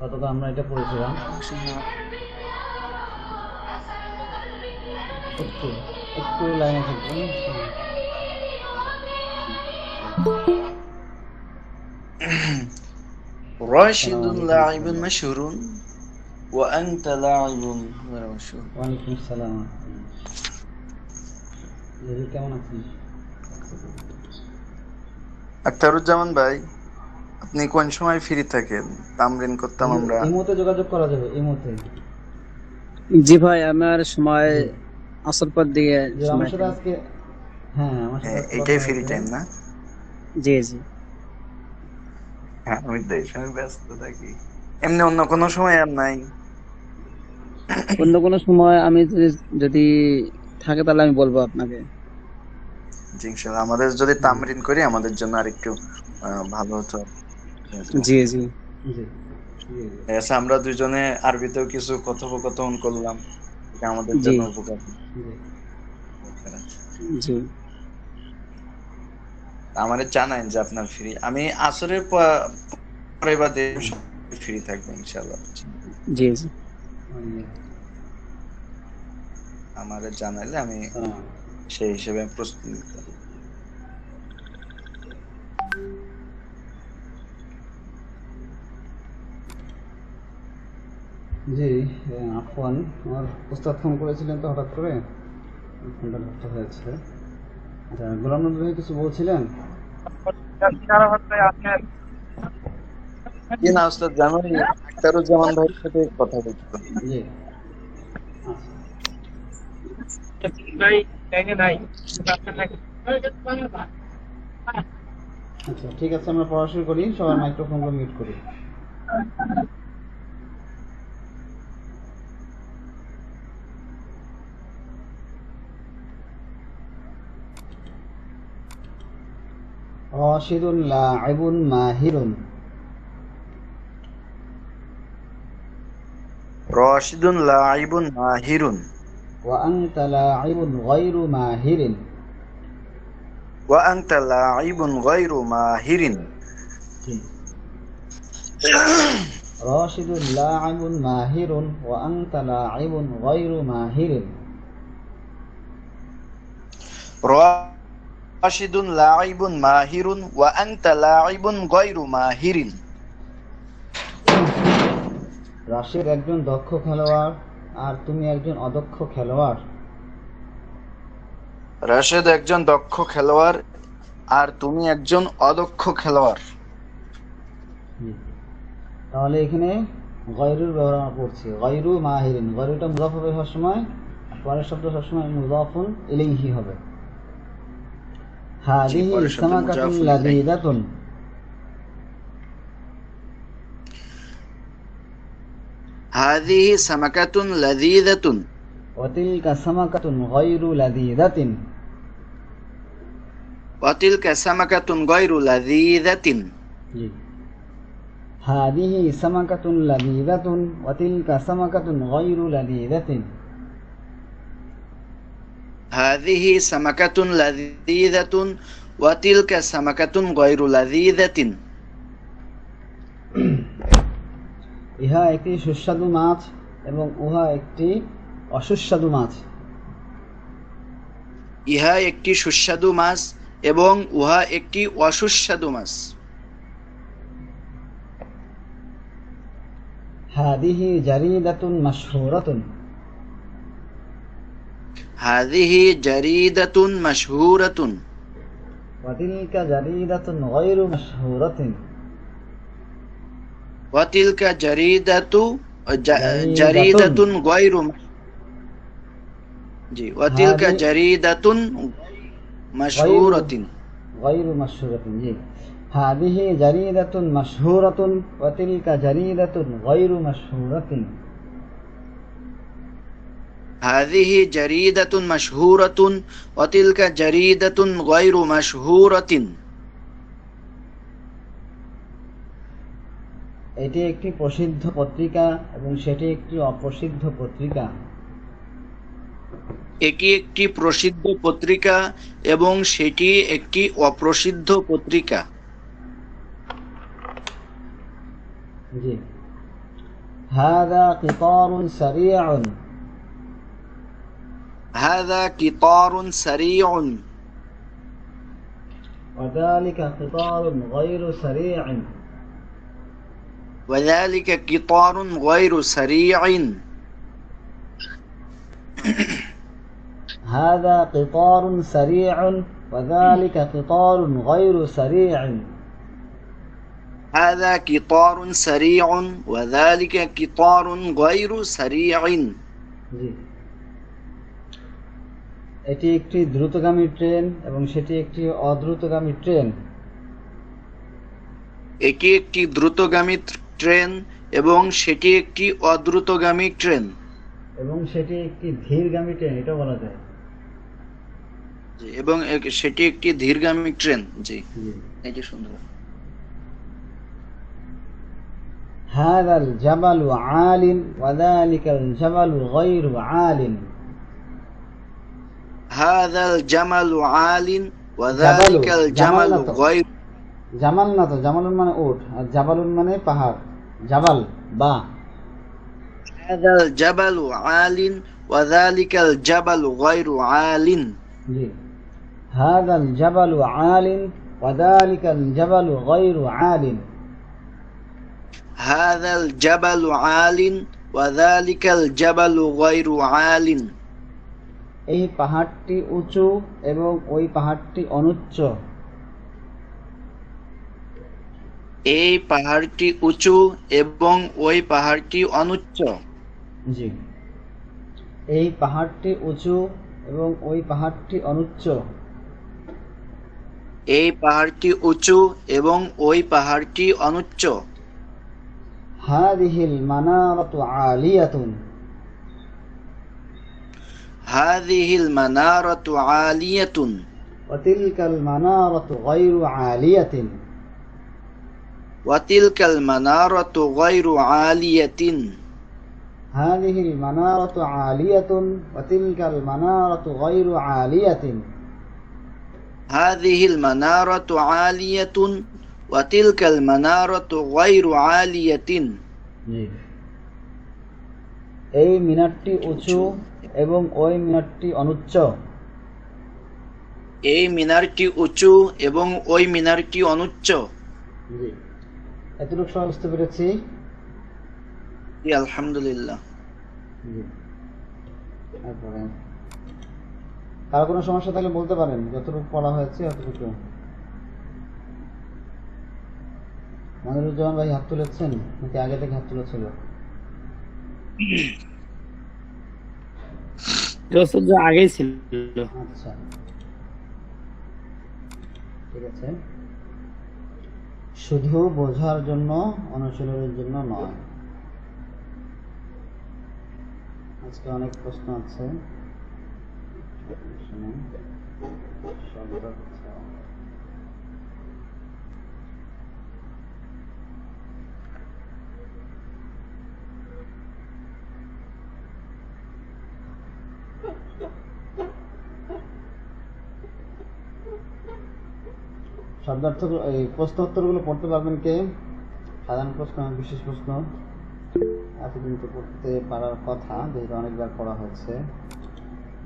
গতকাল আমরা এটা পড়েছিলাম। একটু একটু লাইনে থাকবেন। راشد لاعب مشهور وأنت لاعب غير مشهور. ওয়ালাইকুম আসসালাম। কেমন আছেন? আখতারুজ্জামান ভাই, আপনি কোন সময় ফ্রি থাকেন? তামরিন করতাম আমরা। ইমোতে যোগাযোগ করা যাবে, ইমোতে। জি ভাই, আমার সময় জি আসর পর দিকে যে আমার সময় সাথে পাই। আজকে, হ্যাঁ আমার সাথে আজকে কথা এইটাই ফ্রি হয়েছে। টাইম না? জি জি। হ্যাঁ, আমি তো এই সময় ব্যস্ত থাকি। এমনি অন্য কোনো সময় আর নাই? অন্য কোনো সময় আমি যদি থাকে তাহলে আমি বলবো আপনাকে। জি, ইনশাআল্লাহ। আমাদের যদি জি তামরিন করি আমাদের জন্য আরেকটু ভালো হতো। জি জি জি জি জি আচ্ছা, আমরা দুইজনে আরবিতেও কিছু কথোপকথন করলাম, এটা আমাদের জি জন্য উপকার। জি। জি আমারে জানাই যে আপনার ফ্রি। আমি আসরের পরে বা ফ্রি থাকবো ইনশাআল্লাহ। জি জি। আমারে জানাইলে আমি হ্যাঁ। সেই হিসেবে প্রস্তুতি নিতে পারবো। জি, আফওয়ান, আমার উস্তাদ ফোন করেছিলেন তো হঠাৎ করে, ফোনটা ধরতে হয়েছে। আচ্ছা, গোলাম নবী ভাই কিছু বলছিলেন? কি না ওস্তাদ, জানোই আখতারুজ্জামান ভাইয়ের সাথে কথা বলছিলাম। জি, আচ্ছা ঠিক আছে, আমরা পড়া শুরু করি, সবার মাইক্রোফোনগুলো মিউট করি। রাশিদুন লাইবুন মাহিরুন। রশিদুন লাইবুন মাহিরুন ওয়া আনতা লাইবুন গায়রু মাহিরিন। ওয়া আনতা লাইবুন গায়রু মাহিরিন। জি। রাশিদুন লাইবুন মাহিরুন ওয়া আনতা লাইবুন গায়রু মাহিরিন। রাশিদুন লাইবুন মাহিরুন ওয়া আনতা লাইবুন গায়রু মাহিরিন। রাশিদ একজন দক্ষ খেলোয়াড় আর তুমি একজন অদক্ষ খেলোয়াড়। রাশেদ একজন দক্ষ খেলোয়াড় আর তুমি একজন অদক্ষ খেলোয়াড়। জি। তাহলে এখানে গয়রুর ব্যবহার করছি, গয়রু মাহিরিন। গয়রুটা মুজাফ হবে সবসময়, পরের শব্দ সবসময় মুজাফুন ইলাইহি হবে। জি, হাদিহি পরের শব্দ সামাকাতুন মুজাফুল ইলাইহি। লাযীযাতুন। হাযিহি সামাকাতুন লাযীযাতুন ওয়া তিলকা সামাকাতুন গায়রু লাযীযাতিন। ওয়া তিলকা সামাকাতুন গায়রু লাযীযাতিন। জি। হাদিহি সামাকাতুন লাযীযাতুন ওয়া তিলকা সামাকাতুন গায়রু লাযীযাতিন। হাযিহি সামাকাতুন লাযীযাতুন ওয়া তিলকা সামাকাতুন গায়রু লাযীযাতিন। ইহা একটি সুস্বাদু মাছ এবং উহা একটি অসুস্বাদু মাছ। ইহা একটি সুস্বাদু মাছ এবং উহা একটি অসুস্বাদু মাছ। হাদিহি জারিদাতুন মাশহুরাতুন। হাযিহি জারিদাতুন মাশহুরাতুন ওয়া তিলকা জারিদাতুন গায়রু মাশহুরাতিন। ওয়া তিলকা জারিদাতুন জারিদাতুন গায়রু জি ওয়া তিলকা হাদি জারিদাতুন গায়রু মাশহুরাতিন। গায়রু মাশহুরাতিন। জি। হাদিহি জারিদাতুন মাশহুরাতুন ওয়া তিলকা জারিদাতুন গায়রু মাশহুরাতিন। হাযিহি জারিদাতুন মাশহুরাতুন ওয়া তিলকা জারিদাতুন গায়রু মাশহুরাতিন। এটি একটি প্রসিদ্ধ পত্রিকা এবং সেটি একটি অপ্রসিদ্ধ পত্রিকা। এটি একটি প্রসিদ্ধ পত্রিকা এবং সেটি একটি অপ্রসিদ্ধ পত্রিকা। জি। هذا قطار سريع. هذا قطار سريع. وذلك قطار غير سريع. وذلك قطار غير سريع. هذا قطار سريع وذلك قطار غير سريع. هذا قطار سريع وذلك قطار غير سريع. জি, এটি একটি দ্রুতগামী ট্রেন এবং সেটি একটি অদ্রুতগামী ট্রেন। এটি একটি দ্রুতগামী ট্রেন এবং সেটি একটি অদ্রুতগামী ট্রেন। এবং সেটি একটি ধীরগামী ট্রেন, এটা বলা যায়। জি, এবং সেটি একটি ধীরগামী ট্রেন। জি, জি। এটি সুন্দর। هذا الجبل عال وذلك الجبل غير عال. هذا الجمل عال وذلك الجمل غير. জামাল না তো, জামালুন মানে উট আর জাবালুন মানে পাহাড়। জাবাল বা। هذا الجبل عال وذلك الجبل غير عال. জি, هذا الجبل عال وذلك الجبل غير عال. هذا الجبل عال وذلك الجبل غير عال. এই পাহাড়টি উঁচু এবং ওই পাহাড়টি অনুচ্চ। এই পাহাড়টি উঁচু এবং ওই পাহাড়টি অনুচ্চ। জি, এই পাহাড়টি উঁচু এবং ওই পাহাড়টি অনুচ্চ। এই পাহাড়টি উঁচু এবং ওই পাহাড়টি অনুচ্চ। هذه المنارة عالية. هذه المنارة عالية وتلك المنارة غير عالية. وتلك المنارة غير عالية. هذه المنارة عالية وتلك المنارة غير عالية. هذه المنارة عالية وتلك المنارة غير عالية. এই মিনারটি উঁচু এবং ওই মিনারটি অনুচ্চ। এই মিনারটি উঁচু এবং ওই মিনারটি অনুচ্চ। জি, এতটুকু সবাই বুঝতে পেরেছি? জি, আলহামদুলিল্লাহ। জি, তারপরে কারো কোনো সমস্যা থাকলে বলতে পারেন, যতটুকু পড়া হয়েছে অতটুকু। মনিরুজ্জামান ভাই হাত তুলেছেন নাকি আগে থেকে হাত তুলেছিল? আগেই ছিল। আচ্ছা, ঠিক আছে। শুধু বোঝার জন্য, অনুশীলনের জন্য নয়। আজকে অনেক প্রশ্ন আছে। শব্দার্থ এই প্রশ্ন উত্তরগুলো পড়তে পারবেন কে? সাধারণ প্রশ্ন, বিশেষ প্রশ্ন এতদিন তো পড়তে পারার কথা, যেহেতু অনেকবার পড়া হচ্ছে।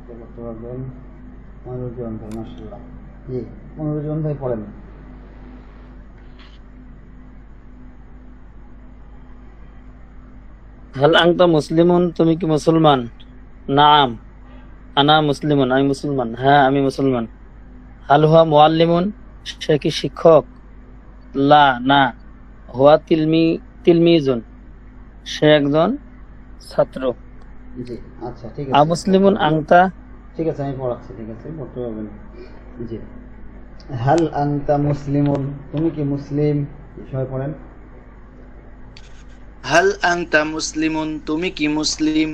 পড়তে পারবেন মনিরুজ্জামান ভাই, মাশাআল্লাহ। জি, মনিরুজ্জামান ভাই পড়েন। হাল আনতা মুসলিমুন, তুমি কি মুসলমান? নাম আনা মুসলিমুন, আমি মুসলমান। হ্যাঁ, আমি মুসলমান। হাল হুয়া মুআল্লিমুন, সে কি শিক্ষক? লা, না। হুয়া তিলমিজুন, সে একজন ছাত্র। জি, আচ্ছা, ঠিক আছে। আমুসলিমুন আনতা, ঠিক আছে, আমি পড়াচ্ছি। ঠিক আছে, পড়তে পারবেন। জি, হাল আনতা মুসলিমুন, তুমি কি মুসলিম? সবাই পড়েন। হাল আনতা মুসলিমুন, তুমি কি মুসলিম?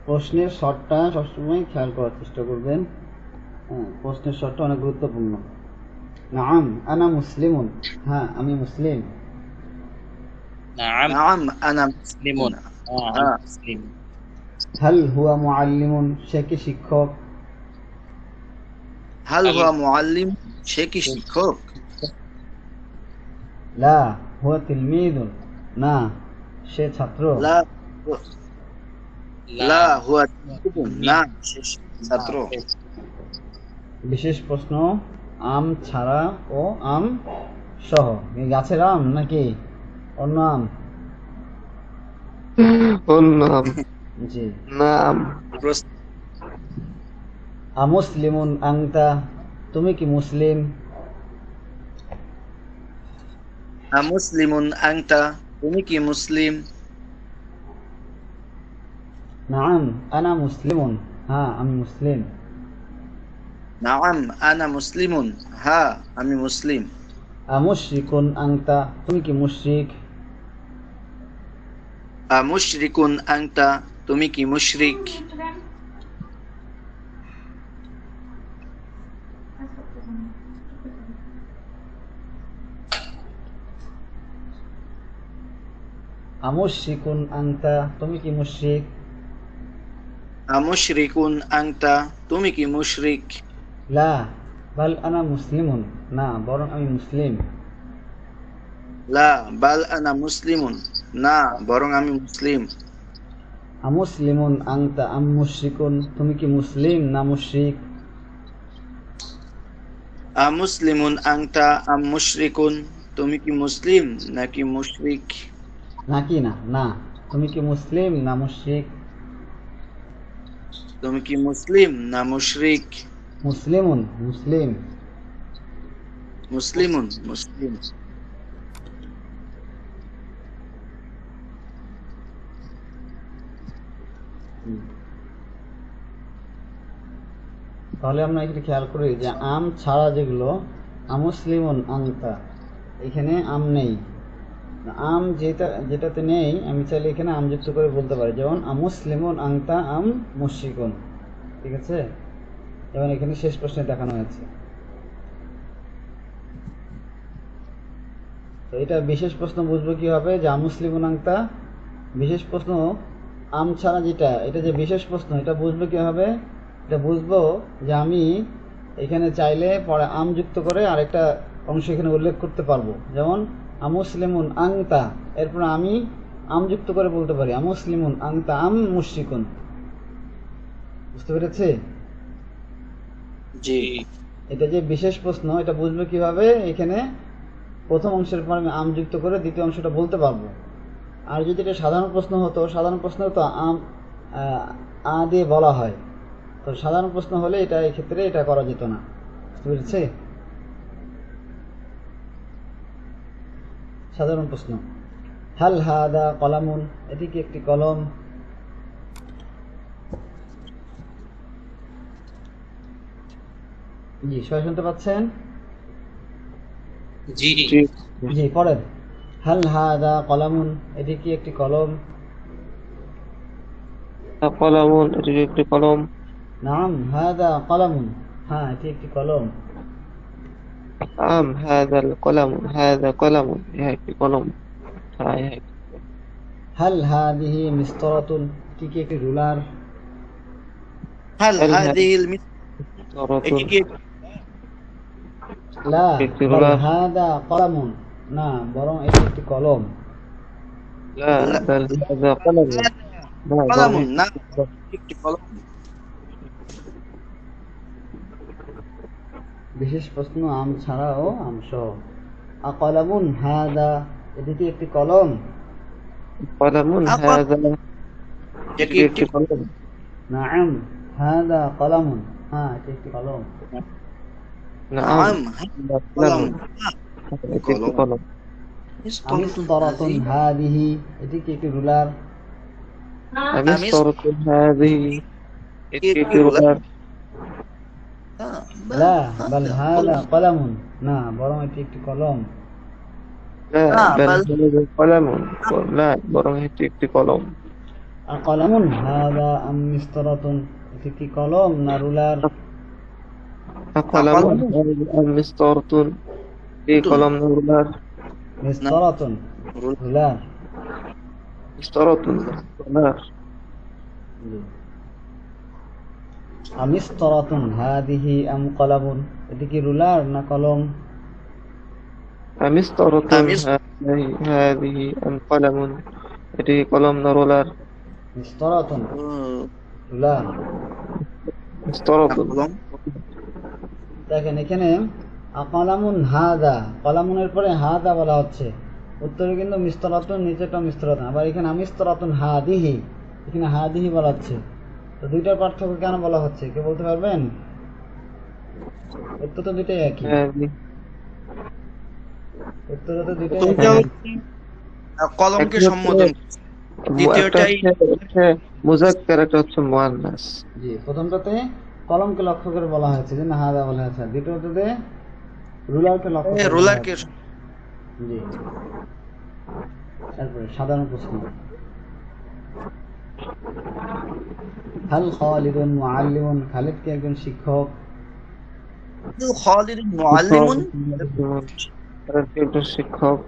প্রশ্নের শর্টটা সবসময় খেয়াল করার চেষ্টা করবেন। হ্যাঁ, প্রশ্নের শর্টটা অনেক গুরুত্বপূর্ণ। নাম আনা মুসলিমুন, হ্যাঁ আমি মুসলিম। নাম আনা মুসলিমুন, হ্যাঁ মুসলিম। হাল হুয়া মুআল্লিমুন, সে কি শিক্ষক? হাল হুয়া মুআল্লিম, সে কি শিক্ষক? লা হুয়া তিলমিদুন, না সে ছাত্র। লা লা হুয়া না শেষ ছাত্র। বিশেষ প্রশ্ন, আম ছাড়া ও আম সহ। এই গাছের আম নাকি অন্য আম? নাম জি। নাম প্রশ্ন, আমুসলিমুন আংতা, তুমি কি মুসলিম? মুসলিমুন আনতা, তুমি কি মুসলিম? নাম আনা মুসলিমুন, হ্যাঁ আমি মুসলিম। নাআম আনা মুসলিমুন, হ্যাঁ আমি মুসলিম। আমুশরিকুন আংতা, তুমি কি মুশরিক? মুশরিকুন আনতা, তুমি কি মুশরিক? আমুশরিকুন আংতা, তুমি কি মুশরিক? মুশরিকুন আনতা, তুমি কি মুশরিক? লা বাল আনা মুসলিমুন, না বরং আমি মুসলিম। লা বাল আনা মুসলিমুন, না বরং আমি মুসলিম। আমুসলিমুন আংতা আম মুশরিকুন, তুমি কি মুসলিম না মুশরিক? মুসলিমুন আনতা আম মুশরিকুন, তুমি কি মুসলিম নাকি মুশরিক? নাকি না, না তুমি কি মুসলিম না মুশরিক? তুমি কি মুসলিম না মুশরিক? মুসলিমুন মুসলিম। মুসলিমুন মুসলিম। তাহলে আমরা এখানে খেয়াল করি যে আম ছাড়া যেগুলো, আমুসলিমুন আংতা, এখানে আম নেই। আম যেটাতে নেই আমি চাইলে এখানে আম যুক্ত করে বলতে পারি, যেমন আমুসলিমুন আংতা আম মুশরিকুন। ঠিক আছে, যেমন এখানে শেষ প্রশ্নে দেখানো হয়েছে। তো এটা বিশেষ প্রশ্ন বুঝবো কিভাবে যে আমুসলিমুন আংতা বিশেষ প্রশ্ন, আম ছাড়া যেটা, এটা যে বিশেষ প্রশ্ন, এটা বুঝবো কিভাবে? এটা বুঝবো যে আমি এখানে চাইলে পরে আম যুক্ত করে আরেকটা অংশ এখানে উল্লেখ করতে পারবো, যেমন আমুসলিমুন আংতা, এরপর আমি আম যুক্ত করে বলতে পারি আমুসলিমুন আংতা আম মুশরিকুন। বুঝতে পেরেছে? জি। এটা যে বিশেষ প্রশ্ন, এটা বুঝবো কিভাবে? এখানে প্রথম অংশের পর আমি আম যুক্ত করে দ্বিতীয় অংশটা বলতে পারবো। আর যদি এটা সাধারণ প্রশ্ন হতো, সাধারণ প্রশ্ন তো আম আ দিয়ে বলা হয়, তো সাধারণ প্রশ্ন হলে এটা এক্ষেত্রে এটা করা যেত না। বুঝতে পেরেছে? সাধারণ প্রশ্ন, হাল হাদা কলামুন, এটি কি একটি কলম? জি, সবাই শুনতে পাচ্ছেন? জি। জি, পড়েন। হাল হাদা কলামুন, এটি কি একটি কলম? কলামুন, এটি একটি কলম। নাম হাদা কলামুন, হ্যাঁ এটি একটি কলম। আম হাদাল কলামুন, হাদা কলামুন, ইহা একটি কলম। হ্যাঁ, ইহা একটি হাল হাদিহি মিসতারাতুন, এটি কি একটি রুলার? হাল হাল হাদিহিল তরাতুন, এটি কি লা একটি বাল রুলার। হাদা কলামুন, না বরং এটি একটি কলম। লা বাল হাদা কলামুন, না বরং কলামুন, না একটি একটি কলম। বিশেষ প্রশ্ন, আম ছাড়াও আম সহ। আকলামুন হাদা, এটি কি একটি কলম? কলামুন, হাদা, এটি এটি একটি একটি কলম। নাম হাদা কলামুন, হ্যাঁ এটি একটি কলম। নাম নাম কলামুন, কলাম। এটি একটি কলম। মিসতারাতুন হাদিহি, এটি কি একটি রুলার? মিসতারাতুন হাদিহি, এটি একটি রুলার। লা বাল হাদা কলামুন, না বরং এটি একটি কলম। লা বাল হাদা কলামুন, না বরং এটি একটি কলম। আকলামুন হাদা আম মিসতারাতুন, এটি কি কলম না রুলার? কলামুন হাদা মিসতারাতুন, এই কলম না রুলার? মিসতারাতুন রুলার। মিসতারাতুন রুলার। আমিসতারাতুন হাদিহি আম কলামুন, এটি কি রুলার না কলম? মিসতারাতুন হাদিহি আম কলামুন, এটি কলম না রুলার? মিসতারাতুন ও, লা। মুস্তারাতুন। কলম। দেখেন এখানে কলামুন হাদা, কলামুনের পরে হাদা বলা হচ্ছে, উত্তরে কিন্তু মিস্তরাতুন, নিচেটা মিস্তরাতুন। আবার এখানে মিস্তরাতুন হাদিহি, এখানে হাদিহি বলা হচ্ছে। তো দুইটার পার্থক্য কেন বলা হচ্ছে কে বলতে পারবেন? উত্তর তো দুইটাই একই, উত্তর তো দুইটাই প্রথমটা একই। হচ্ছে কলমকে সম্বোধন, একটা দ্বিতীয়টাই হচ্ছে মুযাক্কার, একটা হচ্ছে মুআন্নাস। জি, প্রথমটাতে কলমকে লক্ষ্য করে বলা হয়েছে যে না হাদা বলা হয়েছে, দ্বিতীয়টাতে রুলারকে লক্ষ্য করে বলা রোলারকে। হয়েছে। জি। তারপরে সাধারণ প্রশ্ন, হাল খালিদুন মুআল্লিমুন, খালিদ কি একজন শিক্ষক? খালিদ মুআল্লিমুন। তারা কি একজন শিক্ষক?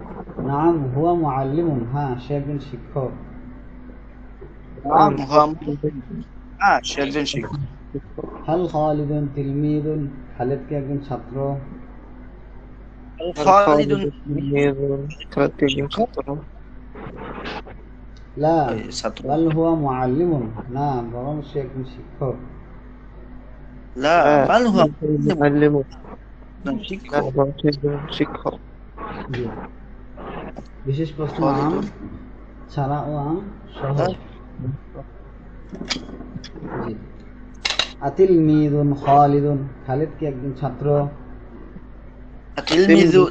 নাম হুয়া মুআল্লিমুন, হ্যাঁ সে একজন শিক্ষক। নাম হুয়া, হ্যাঁ সে একজন শিক্ষক। হাল খালিদুন তিলমিদুন, খালিদ কি একজন ছাত্র? খালিদুন তারা কি একজন ছাত্র? লা ছাত্র। বাল হুয়া মুআল্লিমুন, না বরং সে একজন শিক্ষক। লা বাল হুয়া মুআল্লিমুন, শিক্ষক। শিক্ষক। জি। বিশেষ প্রশ্ন আম খালিদুন। ছাড়া ও আম সহ। জি। আতিল মিদুন খালিদুন, খালিদ কি একজন ছাত্র? তিলমিযু।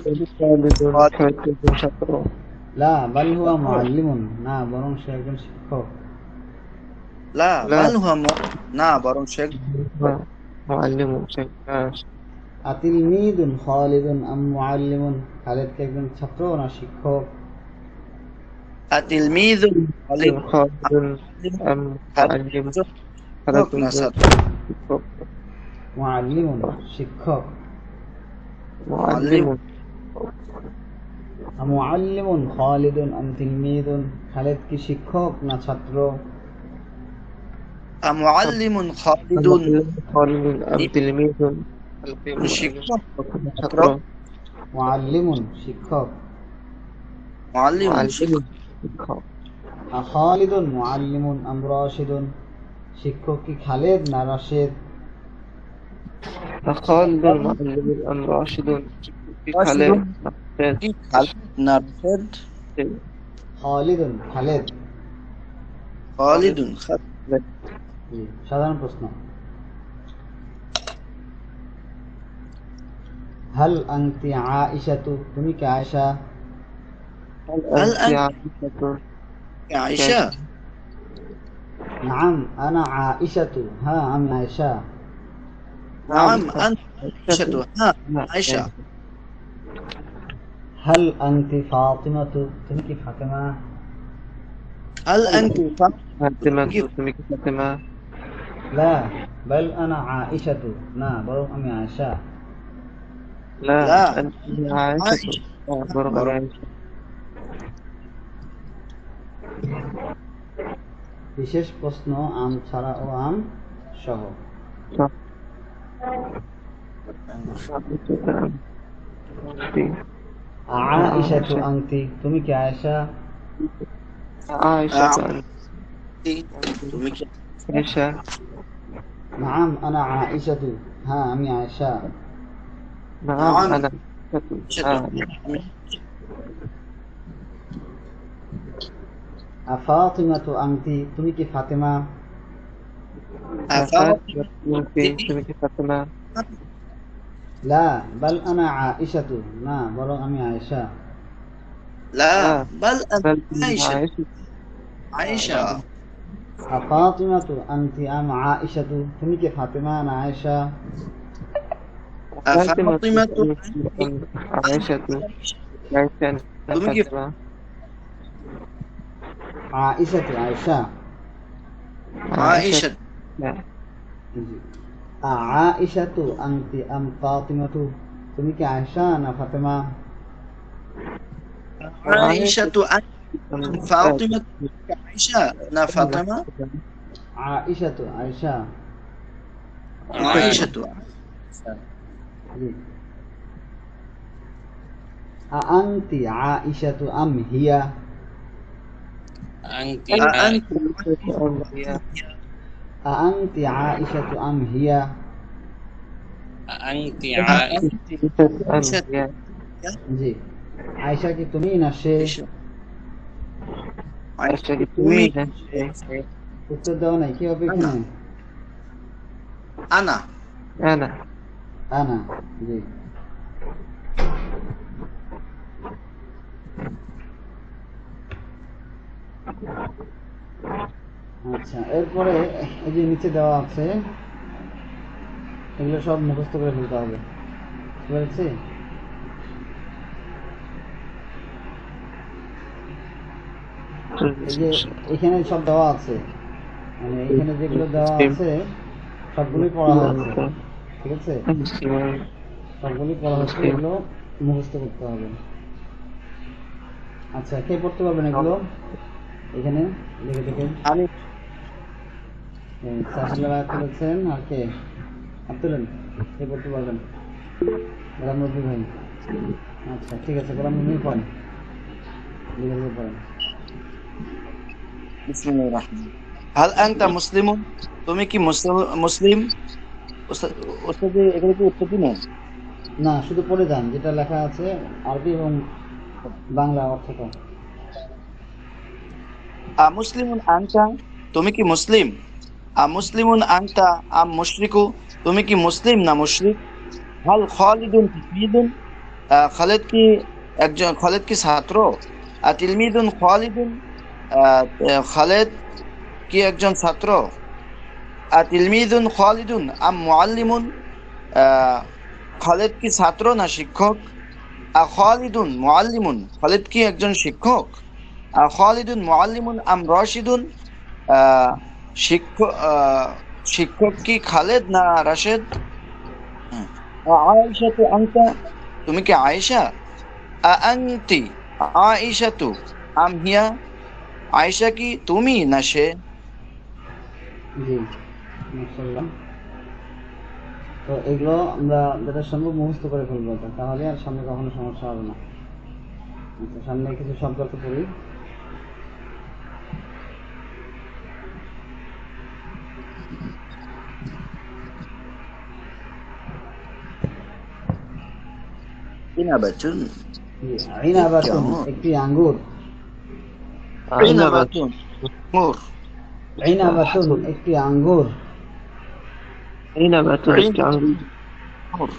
খালিদ কি একজন ছাত্র? লা বাল হুয়া মুআল্লিমুন, না বরং সে একজন শিক্ষক। লা বাল হুয়া না বরং সে মুআল্লিমুন। আতিল মিদুন খালিদুন আম মুআল্লিমুন, খালিদ কি একজন ছাত্র না শিক্ষক? তিলমিযু খালিদ খালিদুন আম মুআল্লিম, খালিদ না একজন ছাত্র। শিক্ষক। মুআল্লিমুন শিক্ষক। মুআল্লিমুন। মুআল্লিমুন খালিদুন আম তিলমিদুন, খালিদ কি শিক্ষক না ছাত্র? মুআল্লিমুন খালিদুন খালিদুন আম তিলমিদুন, শিক্ষক ছাত্র। মুআল্লিমুন শিক্ষক। মুআল্লিমুন মুআল্লিমুন শিক্ষক। খালিদুন মুআল্লিমুন আম রাশিদুন, শিক্ষক কি খালিদ না রাশিদ? খালিদুন মুআল্লিমুন আম রাশিদুন, খালিদ কি খালিদ না রাশিদ? খালিদুন খালিদ। খালিদুন। জি। সাধারণ প্রশ্ন, হাল আনতি আয়েশাতু, তুমি কি আয়েশা? هل هل أنت عائشة؟ নাম আনা আয়েশাতু, হ্যাঁ আমি আয়েশা। نعم أنت عائشة، ها عائشة. হাল আনতি ফাতিমাতু, তুমি কি ফাতেমা? هل أنت فاطمة، তুমি কি ফাতেমা? লা বাল আনা আয়েশাতু, না বরং আমি আয়েশা। لا لا. أنت عائشة، বরং আমি আয়েশা। বিশেষ প্রশ্ন আম ছাড়া ও আম সহ। আয়েশাতু আনতি, তুমি কি আয়েশা? عائشة তুমি কি عائشة؟ নাম আনা আয়েশাতু, হ্যাঁ আমি আয়েশা। نعم نعم. أنا আফাতিমাতু আনতি, তুমি কি ফাতেমা? فاطمة؟ তুমি কি ফাতেমা? লা বাল আনা আয়েশাতু, না বরং আমি আয়েশা। لا بل أنت بل عائشة. عائشة. عائشة. আফাতিমাতু আনতি আম আয়েশাতু, তুমি কি ফাতেমা না আয়েশা? فاطمة عائشة. عائشة তুমি কি ফাতেমা? আয়েশাতু আয়েশা। عائشة. আয়েশাতু আনতি আম ফাতিমাতু, তুমি কি আয়েশা না ফাতেমা? عائشة أنت فاطمة. عائشة نا فاطمة. আয়েশাতু আয়েশা। عائشة. আনতি আয়েশাতু আম হিয়া? أنت أأنت আনতি আয়েশাতু আম হিয়া? أنت عائشة জি, আয়েশা কি তুমি না সে? عائشة তুমি না সে? উত্তর দেওয়া নাই, কি হবে এখানে? أنا أنا আনা। জি, আচ্ছা, এরপরে এই যে নিচে দেওয়া আছে এগুলো সব মুখস্থ করে ফেলতে হবে, বুঝতে পেরেছি? এই যে এখানে সব দেওয়া আছে, মানে এখানে যেগুলো দেওয়া আছে সবগুলোই পড়া হয়েছে, ঠিক আছে? সবগুলোই পড়া হচ্ছে, এগুলো মুখস্থ করতে হবে। আচ্ছা, কে পড়তে পারবেন এগুলো? এখানে লিখে দেখেন। আমি সাহিল্লা তুলেছেন, আর কে হাত তুলেন? কে পড়তে পারবেন? গোলাম রবি ভাই। আচ্ছা, ঠিক আছে, গোলাম রবি পড়েন, লিখে লিখে পড়েন। বিসমিল্লাহির রহমানির রহিম। হাল আনতা মুসলিমুন, তুমি কি মুসলিম? ওস্তাদ এগুলো কি উত্তর দিন? না, শুধু পড়ে যান যেটা লেখা আছে আরবি এবং বাংলা অর্থটা। মুসলিমুন আনতা, তুমি কি মুসলিম? মুসলিমুন আনতা আম মুশরিকু, তুমি কি মুসলিম না মুশরিক? হাল খালিদুন তিলমিদুন, খালিদ কি ছাত্র? তিলমিদুন খালিদুন, খালিদ কি একজন ছাত্র? তিলমিদুন খালিদুন আম মুআল্লিমুন, খালিদ কি ছাত্র না শিক্ষক? খালিদুন মুআল্লিমুন, খালিদ কি একজন শিক্ষক? খালিদুন মুআল্লিমুন আম রাশিদুন, শিক্ষক কি খালেদ না রাশেদ? আয়েশাতু আনতা, তুমি কি আয়েশা? আনতি আয়েশাতু আম হিয়া, আয়েশা কি তুমি না সে? জি, মাশাআল্লাহ। তো এগুলো আমরা যেটা সম্ভব মুখস্থ করে ফেলবো, তাহলে আর সামনে কখনো সমস্যা হবে না। আচ্ছা, সামনে কিছু শব্দ তো পড়ি। ইনাবাতুন, ইনাবাতুন একটি আঙ্গুর। ইনাবাতুন মুর, ইনাবাতুন একটি আঙ্গুর। عنبة الجنوب মুর,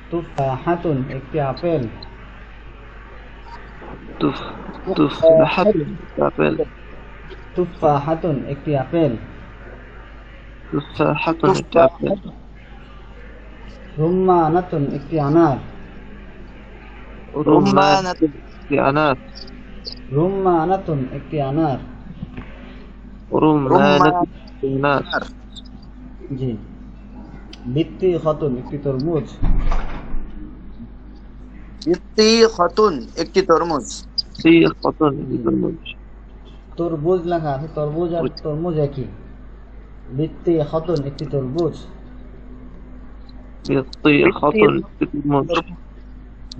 তুফাহাতুন একটি আপেল। تفاحة الأبل তুফাহাতুন একটি আপেল। تفاحة الأبل রুম্মানাতুন একটি আনার। রুম্মানাতুন, أنار রুম্মানাতুন একটি আনার। رمانة أنار জি। বিত্তিখাতুন একটি তরমুজ। বিত্তিখাতুন একটি তরমুজ। صيغة للمنج তরমুজ লেখা আছে, তরমুজ আর তরমুজ একই। বিত্তিখাতুন একটি তরমুজ। بطيخة للمنج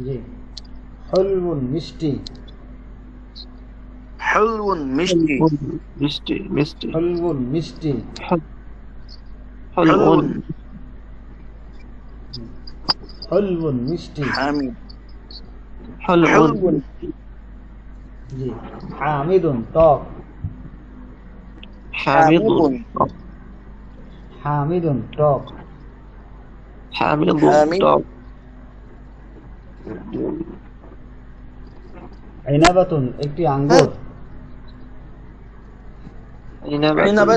জি। হলবুন মিষ্টি। حلو মিষ্টি। مستي হলবুন মিষ্টি। حلو হলবুন মিষ্টি। حامد حلو حلو জি। হামিদুন টক। حامض হামিদুন টক। حامض حامض. طب ইনাবাতুন একটি আঙ্গুর। عنبة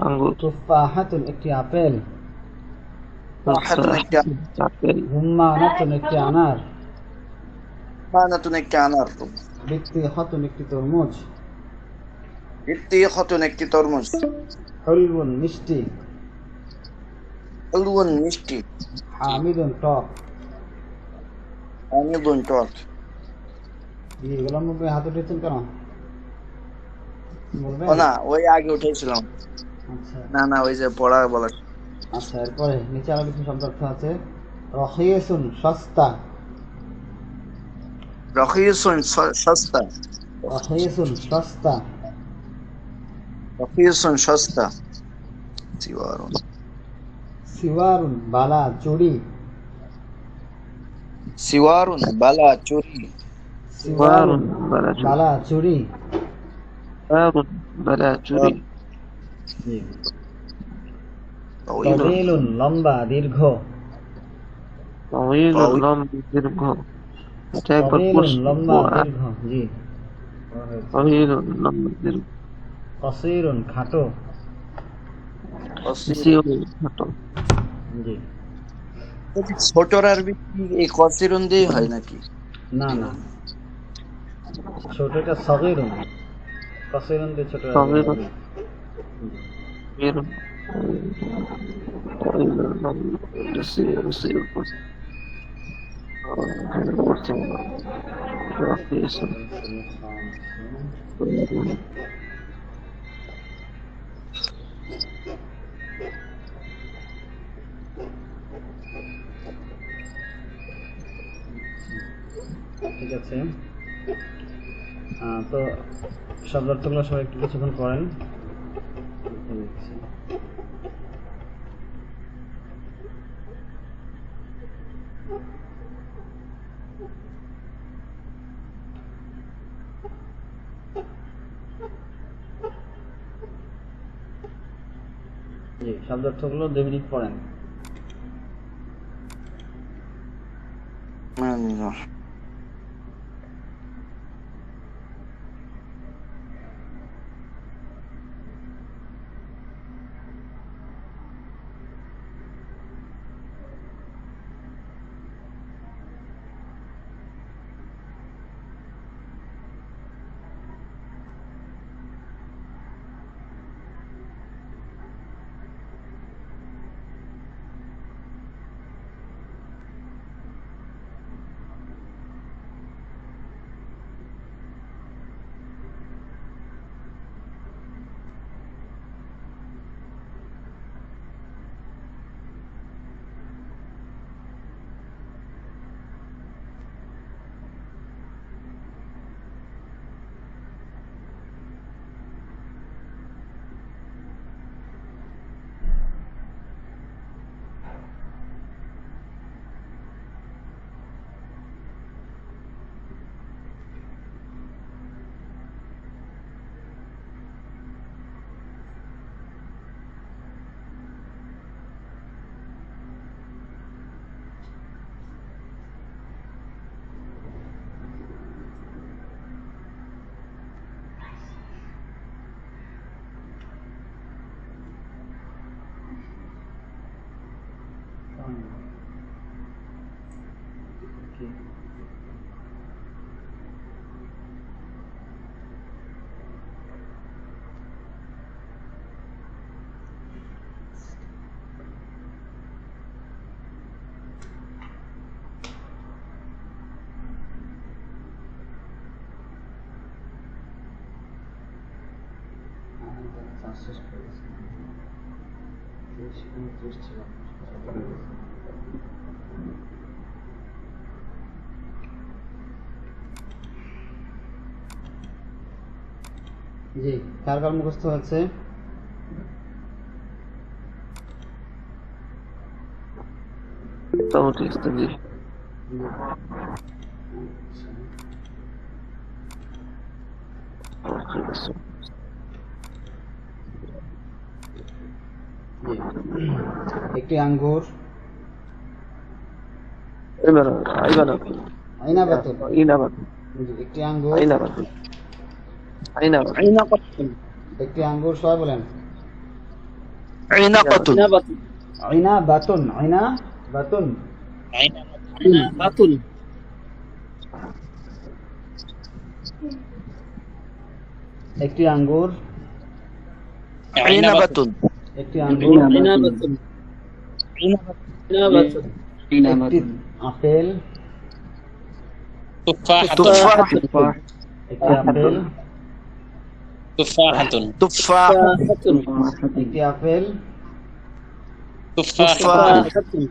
أنغور তুফাহাতুন একটি আপেল। تفاحة আপেল রুম্মানাতুন একটি আনার। رمانة একটি আনার। বিত্তিখাতুন একটি তরমুজ। বিত্তিখাতুন একটি তরমুজ। হলবুন মিষ্টি। حلو মিষ্টি। হামিদুন টক। حامد টক। এগুলোর মধ্যে হাত উঠেছেন কেন বলবেন? ও না, ওই আগে উঠেছিলাম। আচ্ছা না ওই যে পড়া বলা। আচ্ছা, এরপরে নিচে আরো কিছু শব্দার্থ আছে। রহিসুন সস্তা। রখিসুন সস্তা। রহিসুন সস্তা, রহিসুন সস্তা, সিওয়ারুন সিওয়ারুন বালা চুড়ি, সিওয়ারুন বালা চুরি, সিওয়ারুন বালা চুরি, বালা চুড়ি। সিওয়ারুন বালা চুরি, তাওইলুন তবিলুন লম্বা দীর্ঘ, তাওয়িলুন লম্বা দীর্ঘ। এটা একবার তবিলুন পড়ছি। লম্বা দীর্ঘ, জি। তাওয়িলুন লম্বা দীর্ঘ, কসিরুন খাটো, কাসীরুন ছোট। জি। ছোটর আরবি কি এই কসিরুন দিয়ে হয় নাকি? না না, ছোটটা সগীরুন, কসিরুন দিয়ে ছোট হবে। সগীরুন। জি। তাওয়িলুন তাওয়িলুন লম্বা কাসীরুন কাসীরুন পড়ছি। এখানে পড়ছি মনে হয়। রহিসুন তাওয়িলুন ঠিক আছে। তো শব্দার্থগুলো সবাই একটু কিছুক্ষণ করেন। জি, শব্দার্থগুলো 2 মিনিট পড়েন। জি, কার কার মুখস্থ হচ্ছে? মোটামুটি ইস্তাজি। ঠিক আছে। জি। একটি আঙ্গুর, আইবানাতুন আইনাবাতুন। আইনাবাতুন জি, একটি আঙ্গুর, আইনাবাতুন আইনাবাতুন আইনাকাতুন, একটি আঙ্গুর, সবাই বলেন। আইনাকাতুন, আইনাবাতুন, আইনাবাতুন, আইনাবাতুন। আইনাবাতুন, একটি আঙ্গুর, আইনাবাতুন, একটি আঙ্গুর, আইনাবাতুন, আইনাবাতুন, একটি আপেল, তুফাহাতুন, একটি আপেল, তুফাহ, তুফাহাতুন, একটি আপেল, তুফাহাতুন,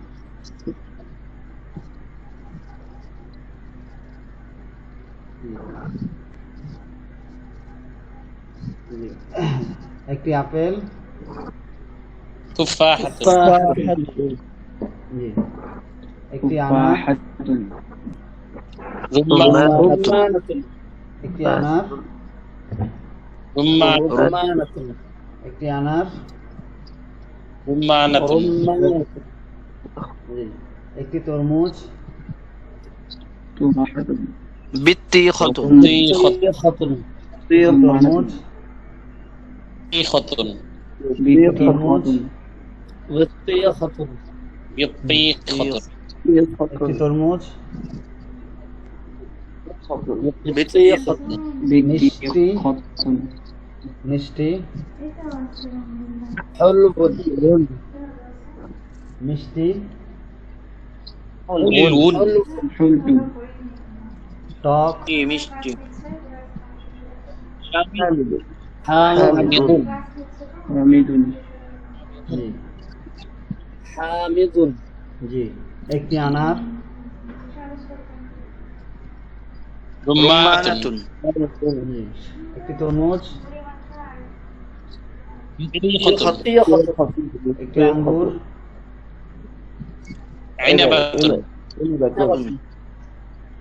জি। একটি আপেল। تفاحة জি। একটি আনার। رمان একটি আনার। رمان একটি আনার। رمانة জি। একটি তরমুজ। বিত্তিখতুন بطيخة তরমুজ। بطيخة তরমুজ। بطيخة একটি তরমুজ। বিত্তিখতুন মিষ্টি। মিষ্টি। মিষ্টি। حلو টক। মিষ্টি حامض জি। হামিদুন জি। একটি আনার। رمانة রুমানাতুন জি। একটি তরমুজ। بطيخة একটি আঙ্গুর। عنبة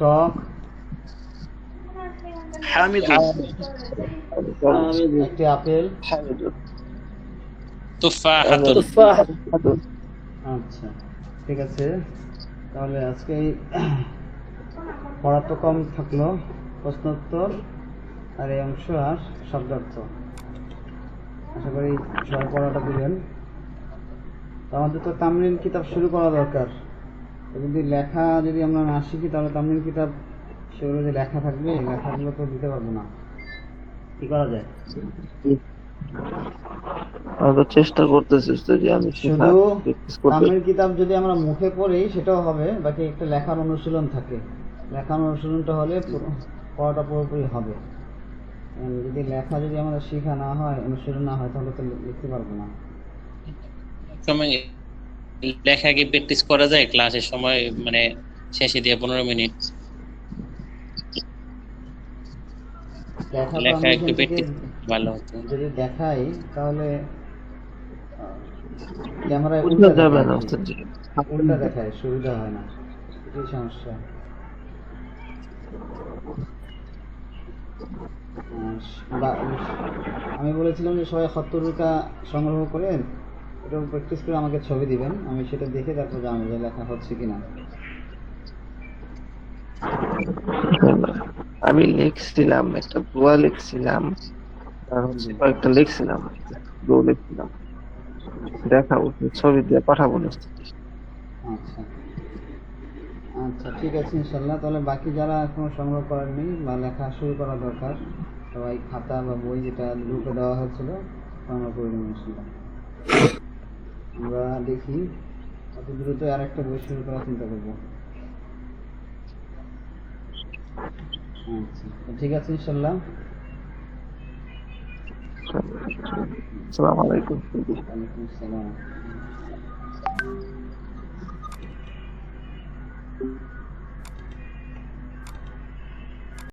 টক। হামিদুন একটি আপেল। تفاحة আচ্ছা, ঠিক আছে। তাহলে আজকে এই পড়া তো কম থাকলো, প্রশ্নোত্তর আর এই অংশ আর শব্দার্থ। আশা করি সবাই পড়াটা দিবেন। তো আমাদের তো তামরিন কিতাব শুরু করা দরকার। তো যদি লেখা যদি আমরা না শিখি তাহলে তামরিন কিতাব সেগুলো যে লেখা থাকবে, এই লেখাগুলো তো দিতে পারবো না। কি করা যায়? আমরা চেষ্টা করতেছি যে আমি শুধু তামরিন কিতাব যদি আমরা মুখে পড়ি সেটাও হবে, বাকি একটা লেখার অনুশীলন থাকে। লেখার অনুশীলনটা হলে পড়াটা পুরোপুরি হবে। যদি লেখা যদি আমাদের শেখা না হয়, অনুশীলন না হয়, তাহলে তো লিখতে পারবো না। সময় লেখা কি প্র্যাকটিস করা যায় ক্লাসের সময়, মানে শেষে দিয়ে 15 মিনিট লেখা তো লেখা আমি একটু এখান থেকে প্র্যাকটিস ভালো হতো। যদি দেখাই তাহলে ক্যামেরায় বুঝা উল্টা যাবে দেখায় না বেশি। উল্টা দেখায়, সুবিধা হয় না, এটাই সমস্যা। আমি বলেছিলাম যে সবাই খত্তরুকা সংগ্রহ করেন, এটা প্র্যাকটিস করে আমাকে ছবি দিবেন, আমি সেটা দেখে তারপর জানবো যে লেখা হচ্ছে কিনা। আমি লিখছিলাম, একটা দোয়া লিখছিলাম, আর হচ্ছে কয়েকটা লিখছিলাম, দোয়া লিখছিলাম, দেখাবো, ছবি দিয়ে পাঠাবো না। আচ্ছা আচ্ছা, ঠিক আছে ইনশাল্লাহ। তাহলে বাকি যারা এখনো সংগ্রহ করেননি বা লেখা শুরু করা দরকার, সবাই খাতা বা বই যেটা গ্রুপে দেওয়া হয়েছিল সংগ্রহ করে নেবেন ইনশাল্লাহ। আমরা দেখি অত দ্রুত আর একটা বই শুরু করার চিন্তা করবো। আচ্ছা, তো ঠিক আছে ইনশাল্লাহ। আসসালামু আলাইকুম। ওয়ালাইকুম আসসালাম।